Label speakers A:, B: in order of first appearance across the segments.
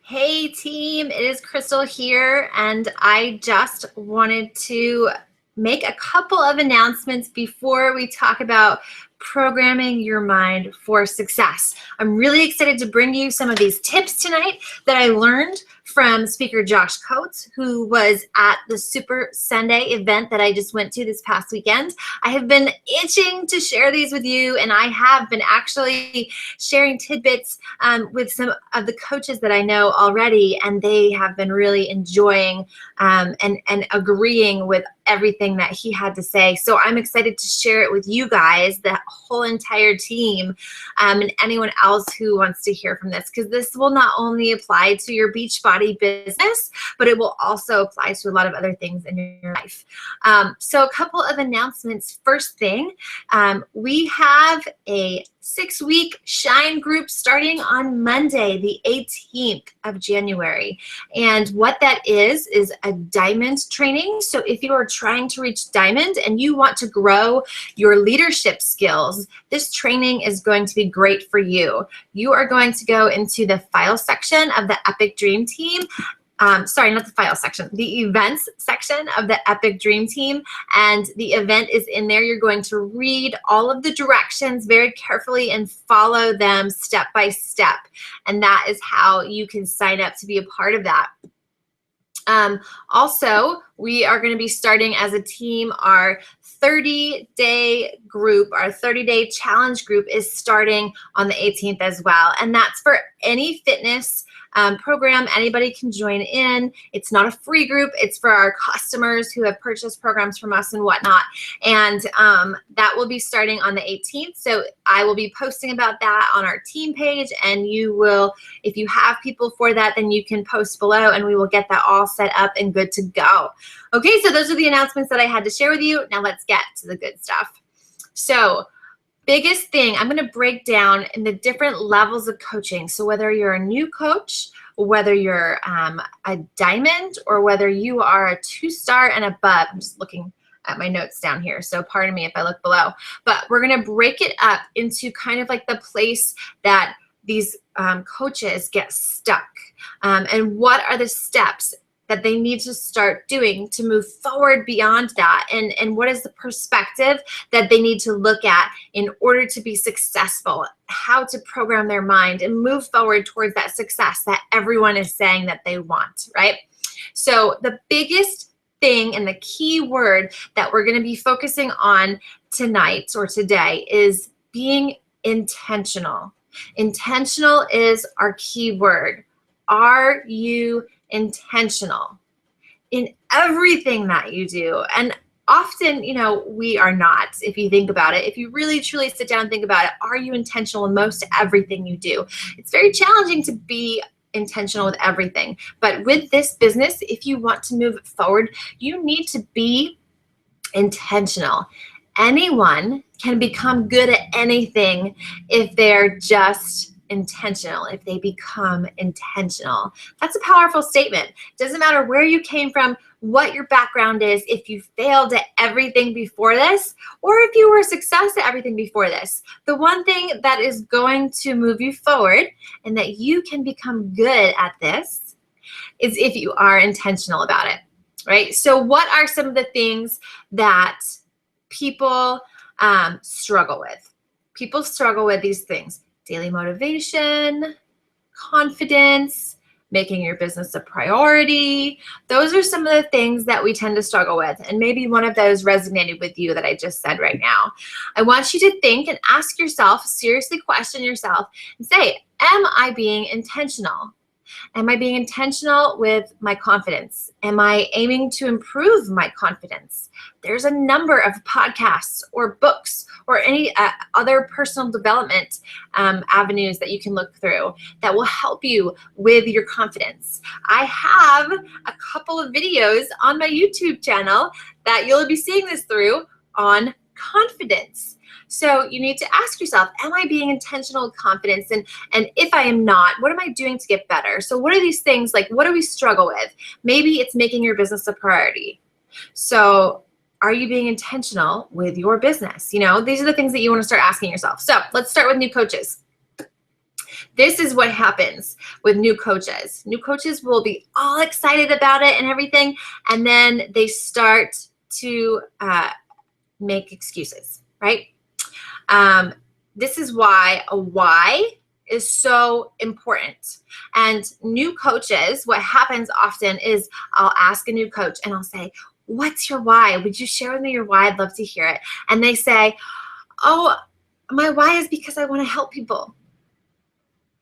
A: Hey team, it is Crystal here, and I just wanted to make a couple of announcements before we talk about programming your mind for success. I'm really excited to bring you some of these tips tonight that I learned from speaker Josh Coates, who was at the Super Sunday event that I just went to this past weekend. I have been itching to share these with you, and I have been actually sharing tidbits with some of the coaches that I know already, and they have been really enjoying and agreeing with everything that he had to say. So I'm excited to share it with you guys, the whole entire team, and anyone else who wants to hear from this, because this will not only apply to your Beachbody business, but it will also apply to a lot of other things in your life. So a couple of announcements. First thing, we have a 6-week Shine group starting on Monday, the 18th of January. And what that is a diamond training. So if you are trying to reach diamond and you want to grow your leadership skills, this training is going to be great for you. You are going to go into the file section of the Epic Dream Team. Sorry, not the file section, the events section of the Epic Dream Team, and the event is in there. You're going to read all of the directions very carefully and follow them step by step, and that is how you can sign up to be a part of that. Also, we are going to be starting as a team our 30-day group. Our 30-day challenge group is starting on the 18th as well, and that's for any fitness program. Anybody can join in. It's not a free group. It's for our customers who have purchased programs from us and whatnot. And that will be starting on the 18th. So I will be posting about that on our team page, and you will, if you have people for that, then you can post below and we will get that all set up and good to go. Okay, so those are the announcements that I had to share with you. Now let's get to the good stuff. So biggest thing, I'm going to break down in the different levels of coaching. So whether you're a new coach, whether you're a diamond, or whether you are a 2-star and above. I'm just looking at my notes down here, so pardon me if I look below. But we're going to break it up into kind of like the place that these coaches get stuck. And what are the steps that they need to start doing to move forward beyond that, and what is the perspective that they need to look at in order to be successful, how to program their mind and move forward towards that success that everyone is saying that they want, right? So the biggest thing and the key word that we're going to be focusing on tonight or today is being intentional. Intentional is our key word. Are you intentional in everything that you do? And often, we are not. If you think about it, if you really truly sit down and think about it, are you intentional in most everything you do? It's very challenging to be intentional with everything. But with this business, if you want to move it forward, you need to be intentional. Anyone can become good at anything if they're just intentional, if they become intentional. That's a powerful statement. Doesn't matter where you came from, what your background is, if you failed at everything before this, or if you were a success at everything before this. The one thing that is going to move you forward and that you can become good at this is if you are intentional about it, right? So what are some of the things that people struggle with? People struggle with these things: daily motivation, confidence, making your business a priority. Those are some of the things that we tend to struggle with. And maybe one of those resonated with you that I just said right now. I want you to think and ask yourself, seriously question yourself and say, am I being intentional? Am I being intentional with my confidence? Am I aiming to improve my confidence? There's a number of podcasts or books or any other personal development avenues that you can look through that will help you with your confidence. I have a couple of videos on my YouTube channel that you'll be seeing this through on confidence. So you need to ask yourself, am I being intentional with confidence? And if I am not, what am I doing to get better? So what are these things, like what do we struggle with? Maybe it's making your business a priority. So are you being intentional with your business? These are the things that you want to start asking yourself. So let's start with new coaches. This is what happens with new coaches. New coaches will be all excited about it and everything, and then they start to make excuses, right? This is why a why is so important. And new coaches, what happens often is I'll ask a new coach and I'll say, what's your why? Would you share with me your why? I'd love to hear it. And they say, oh, my why is because I want to help people.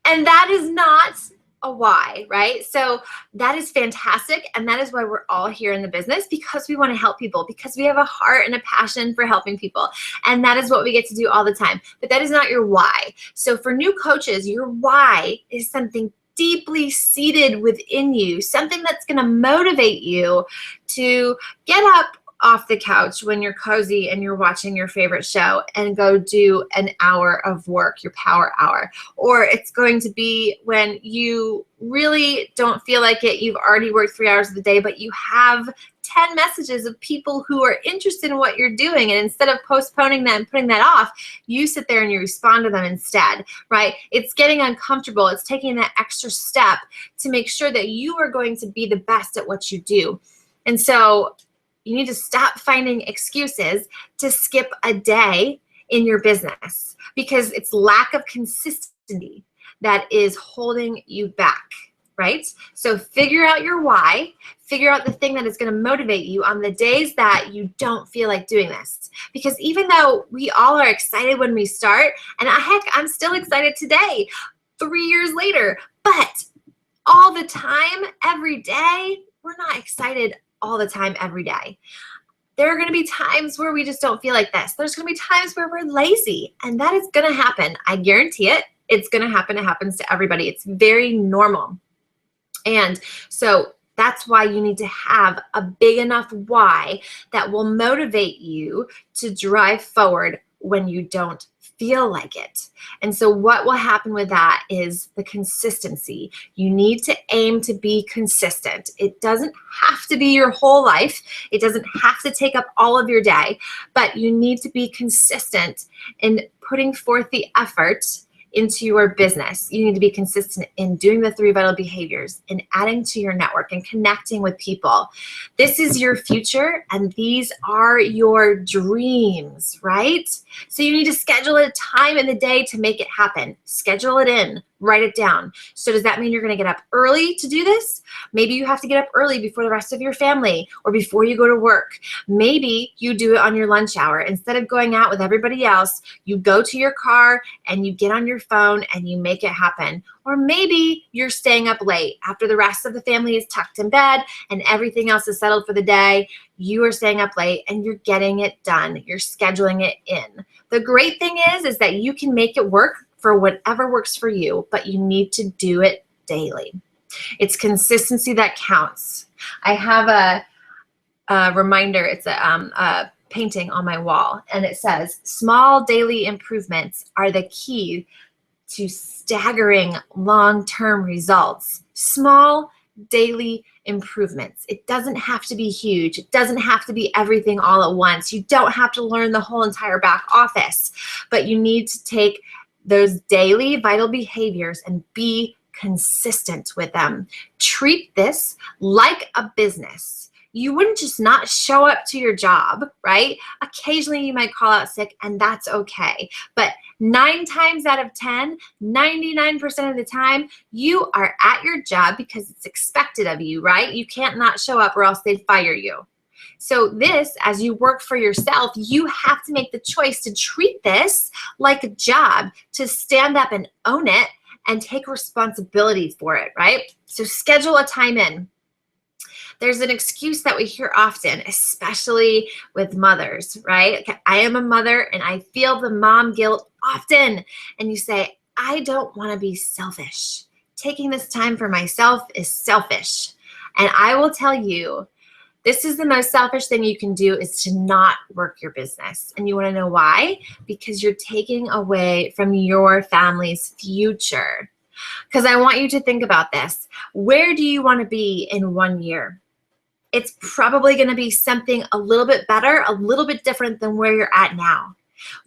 A: And that is not a why, right? So that is fantastic. And that is why we're all here in the business, because we want to help people, because we have a heart and a passion for helping people. And that is what we get to do all the time. But that is not your why. So for new coaches, your why is something deeply seated within you, something that's going to motivate you to get up off the couch when you're cozy and you're watching your favorite show and go do an hour of work, your power hour. Or it's going to be when you really don't feel like it, you've already worked 3 hours of the day, but you have 10 messages of people who are interested in what you're doing. And instead of postponing that and putting that off, you sit there and you respond to them instead, right? It's getting uncomfortable. It's taking that extra step to make sure that you are going to be the best at what you do. And so you need to stop finding excuses to skip a day in your business, because it's lack of consistency that is holding you back, right? So figure out your why, figure out the thing that is going to motivate you on the days that you don't feel like doing this. Because even though we all are excited when we start, and heck, I'm still excited today, 3 years later, but all the time, every day, we're not excited all the time, every day. There are going to be times where we just don't feel like this. There's going to be times where we're lazy, and that is going to happen. I guarantee it. It's going to happen. It happens to everybody. It's very normal. And so that's why you need to have a big enough why that will motivate you to drive forward when you don't feel like it. And so what will happen with that is the consistency. You need to aim to be consistent. It doesn't have to be your whole life. It doesn't have to take up all of your day, but you need to be consistent in putting forth the effort into your business. You need to be consistent in doing the 3 vital behaviors and adding to your network and connecting with people. This is your future, and these are your dreams, right? So you need to schedule a time in the day to make it happen. Schedule it in. Write it down. So does that mean you're going to get up early to do this? Maybe you have to get up early before the rest of your family or before you go to work. Maybe you do it on your lunch hour. Instead of going out with everybody else, you go to your car and you get on your phone and you make it happen. Or maybe you're staying up late after the rest of the family is tucked in bed and everything else is settled for the day. You are staying up late and you're getting it done. You're scheduling it in. The great thing is that you can make it work for whatever works for you, but you need to do it daily. It's consistency that counts. I have a reminder. It's a painting on my wall, and it says, small daily improvements are the key to staggering long-term results. Small daily improvements. It doesn't have to be huge. It doesn't have to be everything all at once. You don't have to learn the whole entire back office, but you need to take those daily vital behaviors and be consistent with them. Treat this like a business. You wouldn't just not show up to your job, right? Occasionally you might call out sick, and that's okay. But 9 times out of 10, 99% of the time, you are at your job because it's expected of you, right? You can't not show up or else they'd fire you. So this, as you work for yourself, you have to make the choice to treat this like a job, to stand up and own it and take responsibility for it, right? So schedule a time in. There's an excuse that we hear often, especially with mothers, right? Okay, I am a mother and I feel the mom guilt often. And you say, I don't want to be selfish. Taking this time for myself is selfish. And I will tell you, this is the most selfish thing you can do, is to not work your business. And you want to know why? Because you're taking away from your family's future. Because I want you to think about this. Where do you want to be in 1 year? It's probably going to be something a little bit better, a little bit different than where you're at now.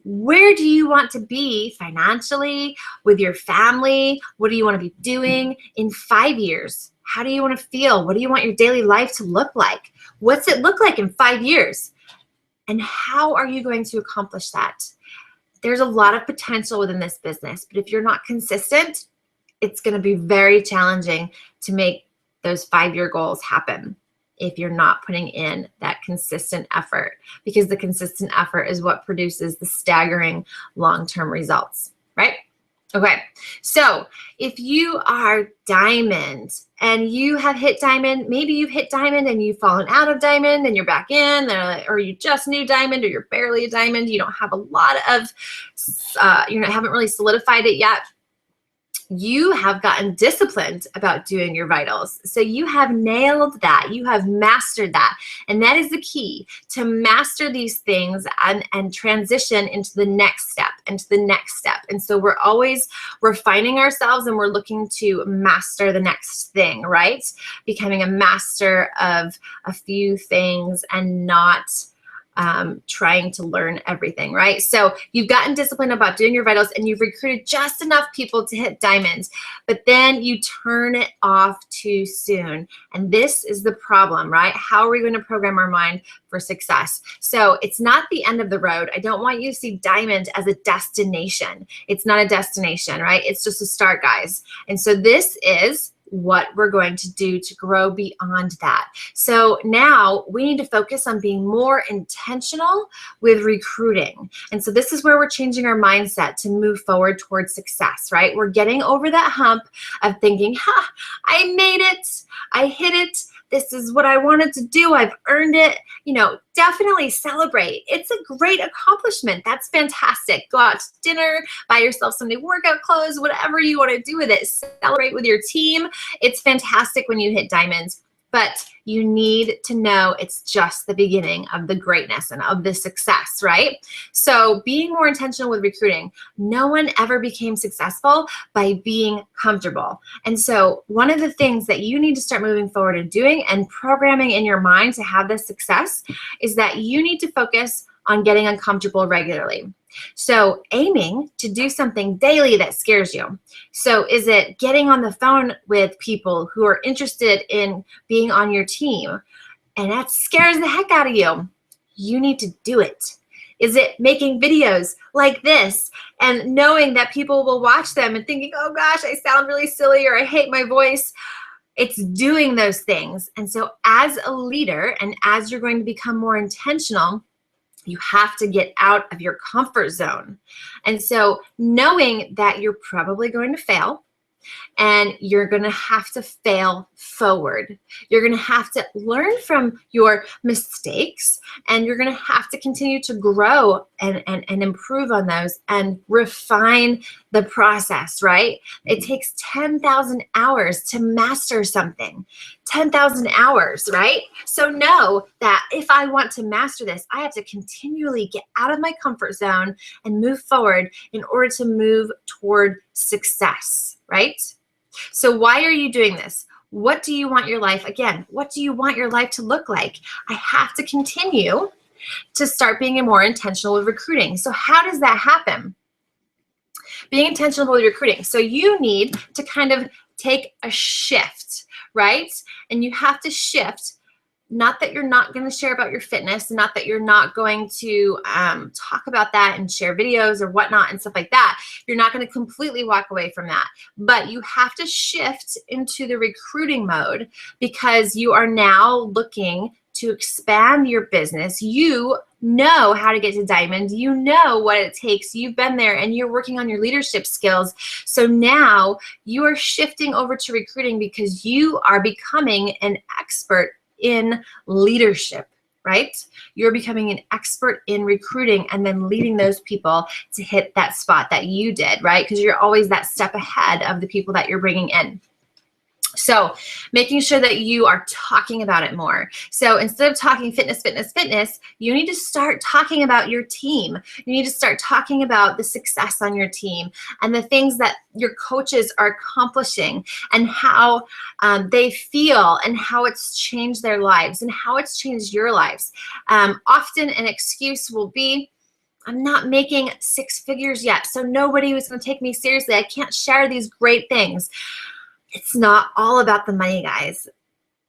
A: Where do you want to be financially, with your family? What do you want to be doing in 5 years? How do you want to feel? What do you want your daily life to look like? What's it look like in 5 years? And how are you going to accomplish that? There's a lot of potential within this business, but if you're not consistent, it's going to be very challenging to make those 5-year goals happen if you're not putting in that consistent effort, because the consistent effort is what produces the staggering long-term results, right? Okay, so if you are diamond and you have hit diamond, maybe you've hit diamond and you've fallen out of diamond and you're back in, or you just knew diamond, or you're barely a diamond, you don't have a lot of, haven't really solidified it yet. You have gotten disciplined about doing your vitals. So you have nailed that. You have mastered that. And that is the key, to master these things and transition into the next step, into the next step. And so we're always refining ourselves and we're looking to master the next thing, right? Becoming a master of a few things and not trying to learn everything, right? So you've gotten disciplined about doing your vitals and you've recruited just enough people to hit diamonds, but then you turn it off too soon. And this is the problem, right? How are we going to program our mind for success? So it's not the end of the road. I don't want you to see diamond as a destination. It's not a destination, right? It's just a start, guys. And so this is what we're going to do to grow beyond that. So now we need to focus on being more intentional with recruiting. And so this is where we're changing our mindset to move forward towards success, right? We're getting over that hump of thinking, I made it, I hit it, this is what I wanted to do, I've earned it. Definitely celebrate. It's a great accomplishment. That's fantastic. Go out to dinner, buy yourself some new workout clothes, whatever you want to do with it. Celebrate with your team. It's fantastic when you hit diamonds, but you need to know it's just the beginning of the greatness and of the success, right? So being more intentional with recruiting. No one ever became successful by being comfortable. And so one of the things that you need to start moving forward and doing and programming in your mind to have this success is that you need to focus on getting uncomfortable regularly. So aiming to do something daily that scares you. So is it getting on the phone with people who are interested in being on your team and that scares the heck out of you? You need to do it. Is it making videos like this and knowing that people will watch them and thinking, oh gosh, I sound really silly or I hate my voice? It's doing those things. And so as a leader and as you're going to become more intentional, you have to get out of your comfort zone. And so knowing that you're probably going to fail and you're going to have to fail forward. You're going to have to learn from your mistakes and you're going to have to continue to grow and improve on those and refine the process, right? It takes 10,000 hours to master something. 10,000 hours, right? So know that if I want to master this, I have to continually get out of my comfort zone and move forward in order to move toward success, right? So why are you doing this? What do you want your life, again, what do you want your life to look like? I have to continue to start being more intentional with recruiting. So how does that happen? Being intentional with recruiting. So you need to kind of take a shift, right? And you have to shift, not that you're not going to share about your fitness, not that you're not going to talk about that and share videos or whatnot and stuff like that. You're not going to completely walk away from that, but you have to shift into the recruiting mode because you are now looking to expand your business. You know how to get to diamond. You know what it takes. You've been there and you're working on your leadership skills. So now you are shifting over to recruiting because you are becoming an expert in leadership, right? You're becoming an expert in recruiting and then leading those people to hit that spot that you did, right? Because you're always that step ahead of the people that you're bringing in. So making sure that you are talking about it more. So instead of talking fitness, fitness, fitness, you need to start talking about your team. You need to start talking about the success on your team and the things that your coaches are accomplishing and how they feel and how it's changed their lives and how it's changed your lives. Often an excuse will be, I'm not making 6 figures yet, so nobody was going to take me seriously. I can't share these great things. It's not all about the money, guys.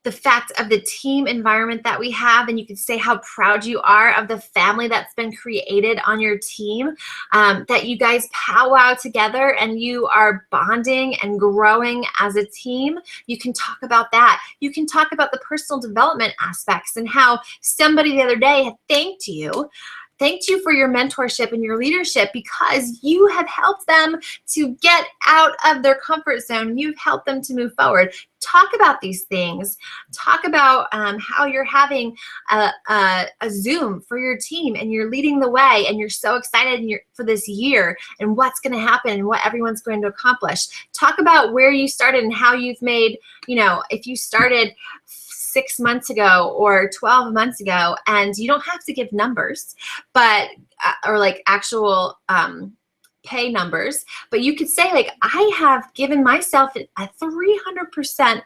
A: The fact of the team environment that we have, and you can say how proud you are of the family that's been created on your team, that you guys powwow together and you are bonding and growing as a team. You can talk about that. You can talk about the personal development aspects and how somebody the other day had thanked you for your mentorship and your leadership because you have helped them to get out of their comfort zone. You've helped them to move forward. Talk about these things. Talk about how you're having a Zoom for your team and you're leading the way and you're so excited for this year and what's going to happen and what everyone's going to accomplish. Talk about where you started and how you've made, if you started 6 months ago or 12 months ago, and you don't have to give numbers, but or like actual pay numbers, but you could say like, I have given myself a 300%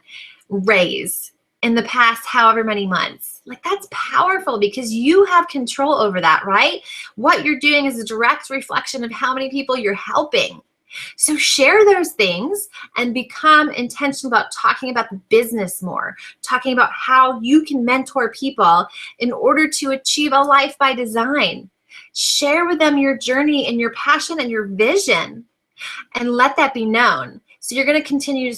A: raise in the past however many months. Like, that's powerful because you have control over that, right? What you're doing is a direct reflection of how many people you're helping. So share those things and become intentional about talking about the business more, talking about how you can mentor people in order to achieve a life by design. Share with them your journey and your passion and your vision and let that be known. So you're going to continue to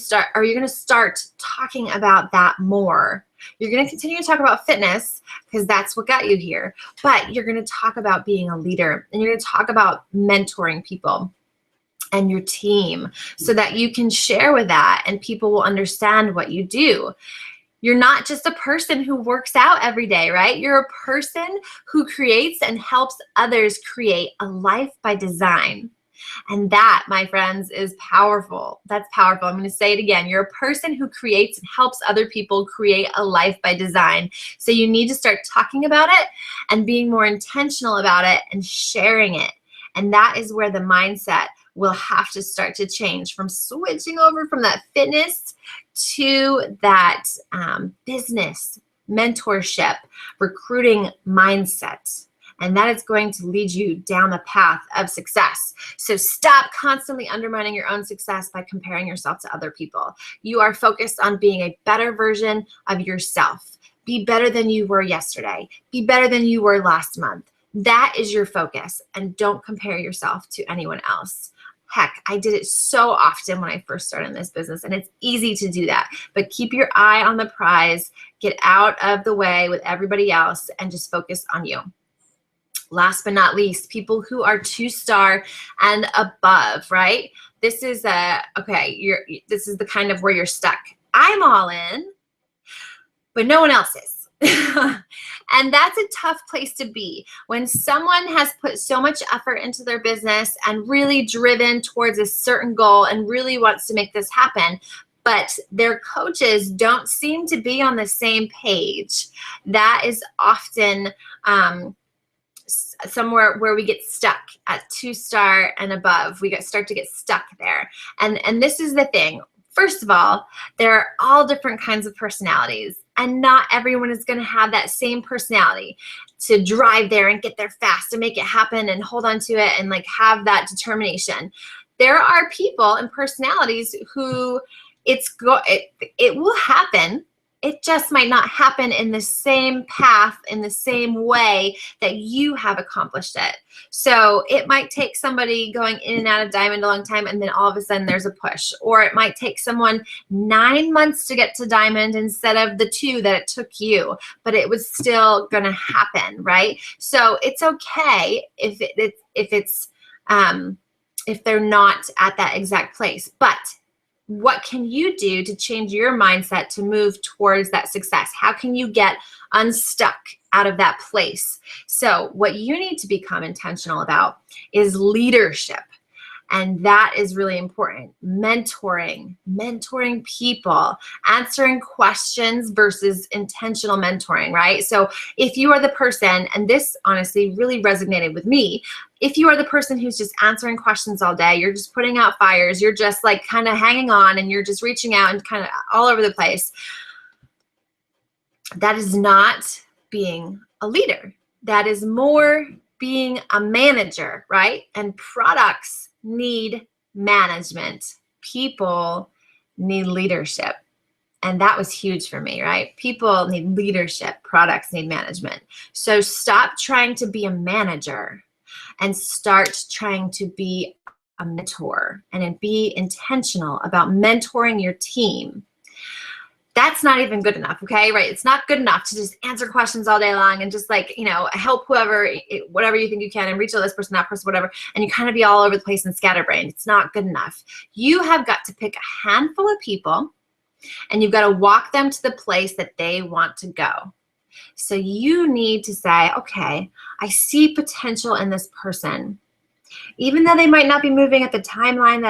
A: start talking about that more. You're going to continue to talk about fitness because that's what got you here, but you're going to talk about being a leader and you're going to talk about mentoring people and your team so that you can share with that and people will understand what you do. You're not just a person who works out every day, right? You're a person who creates and helps others create a life by design. And that, my friends, is powerful. That's powerful. I'm going to say it again. You're a person who creates and helps other people create a life by design. So you need to start talking about it and being more intentional about it and sharing it. And that is where the mindset will have to start to change from switching over from that fitness to that business, mentorship, recruiting mindset. And that is going to lead you down the path of success. So stop constantly undermining your own success by comparing yourself to other people. You are focused on being a better version of yourself. Be better than you were yesterday. Be better than you were last month. That is your focus. And don't compare yourself to anyone else. Heck, I did it so often when I first started in this business, and it's easy to do that. But keep your eye on the prize, get out of the way with everybody else, and just focus on you. Last but not least, people who are 2-star and above, right? This is this is the kind of where you're stuck. I'm all in, but no one else is. And that's a tough place to be when someone has put so much effort into their business and really driven towards a certain goal and really wants to make this happen, but their coaches don't seem to be on the same page. That is often somewhere where we get stuck at 2-star and above. We start to get stuck there. And this is the thing. First of all, there are all different kinds of personalities, and not everyone is going to have that same personality to drive there and get there fast and make it happen and hold on to it and like have that determination. There are people and personalities who it will happen. It just might not happen in the same path, in the same way that you have accomplished it. So it might take somebody going in and out of diamond a long time, and then all of a sudden there's a push. Or it might take someone 9 months to get to diamond instead of the 2 that it took you, but it was still going to happen, right? So it's okay if they're not at that exact place. But what can you do to change your mindset to move towards that success? How can you get unstuck out of that place? So what you need to become intentional about is leadership. And that is really important. Mentoring people, answering questions versus intentional mentoring, right? So if you are the person, and this honestly really resonated with me, if you are the person who's just answering questions all day, you're just putting out fires, you're just like kind of hanging on and you're just reaching out and kind of all over the place, that is not being a leader. That is more being a manager, right? And products need management. People need leadership. And that was huge for me, right? People need leadership, products need management. So stop trying to be a manager and start trying to be a mentor and then be intentional about mentoring your team. That's not even good enough, okay, right? It's not good enough to just answer questions all day long and just like, help whoever, whatever you think you can and reach out this person, that person, whatever, and you kind of be all over the place and scatterbrained. It's not good enough. You have got to pick a handful of people and you've got to walk them to the place that they want to go. So you need to say, okay, I see potential in this person. Even though they might not be moving at the timeline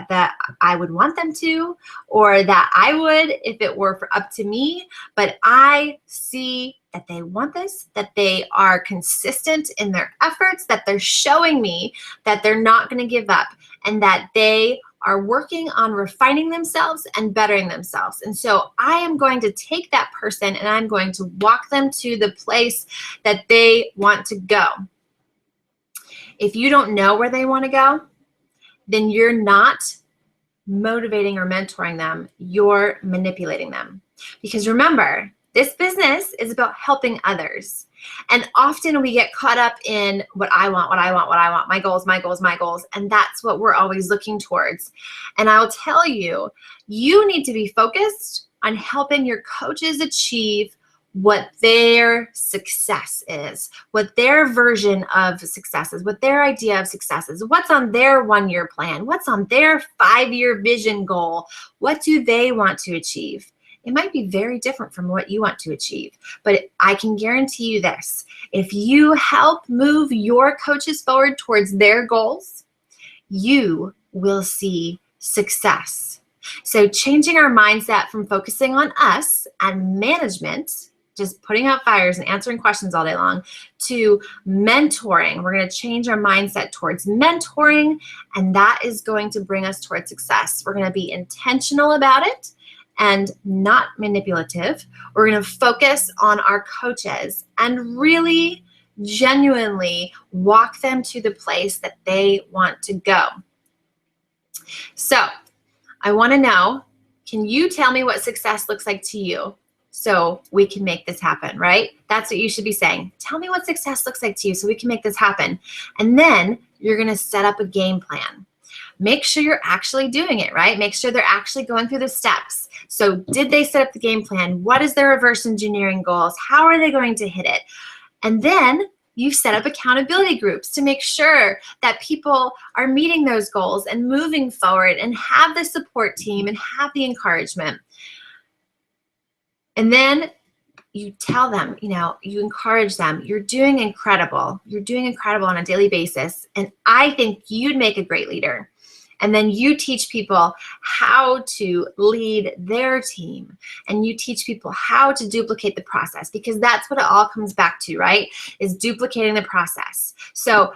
A: that I would want them to, or that I would if it were up to me, but I see that they want this, that they are consistent in their efforts, that they're showing me that they're not going to give up, and that they are working on refining themselves and bettering themselves. And so I am going to take that person and I'm going to walk them to the place that they want to go. If you don't know where they want to go, then you're not motivating or mentoring them. You're manipulating them. Because remember, this business is about helping others. And often we get caught up in what I want, my goals, my goals, my goals. And that's what we're always looking towards. And I'll tell you, you need to be focused on helping your coaches achieve what their success is, what their version of success is, what their idea of success is, what's on their 1-year plan, what's on their 5-year vision goal, what do they want to achieve? It might be very different from what you want to achieve, but I can guarantee you this. If you help move your coaches forward towards their goals, you will see success. So changing our mindset from focusing on us and management, just putting out fires and answering questions all day long, to mentoring. We're going to change our mindset towards mentoring, and that is going to bring us towards success. We're going to be intentional about it and not manipulative. We're going to focus on our coaches and really genuinely walk them to the place that they want to go. So I want to know, can you tell me what success looks like to you so we can make this happen, right? That's what you should be saying. Tell me what success looks like to you so we can make this happen. And then you're going to set up a game plan. Make sure you're actually doing it, right? Make sure they're actually going through the steps. So did they set up the game plan? What is their reverse engineering goals? How are they going to hit it? And then you set up accountability groups to make sure that people are meeting those goals and moving forward and have the support team and have the encouragement. And then you tell them, you encourage them, you're doing incredible. You're doing incredible on a daily basis. And I think you'd make a great leader. And then you teach people how to lead their team. And you teach people how to duplicate the process, because that's what it all comes back to, right? Is duplicating the process. So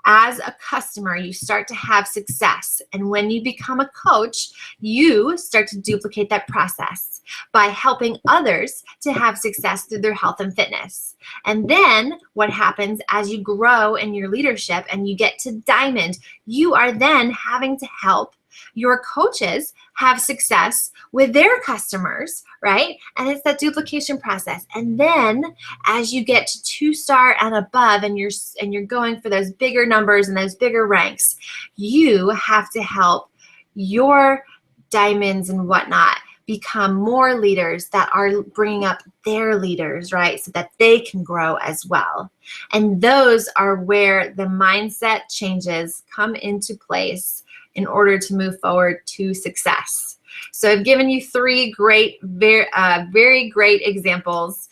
A: as a customer, you start to have success. And when you become a coach, you start to duplicate that process by helping others to have success through their health and fitness. And then what happens as you grow in your leadership and you get to diamond, you are then having to help your coaches have success with their customers, right? And it's that duplication process. And then as you get to 2-star and above and you're going for those bigger numbers and those bigger ranks, you have to help your diamonds and whatnot become more leaders that are bringing up their leaders, right? So that they can grow as well. And those are where the mindset changes come into place in order to move forward to success. So I've given you 3 great, very great examples.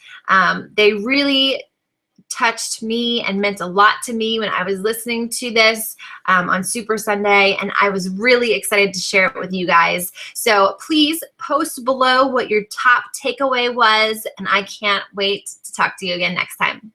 A: They really touched me and meant a lot to me when I was listening to this on Super Sunday, and I was really excited to share it with you guys. So please post below what your top takeaway was, and I can't wait to talk to you again next time.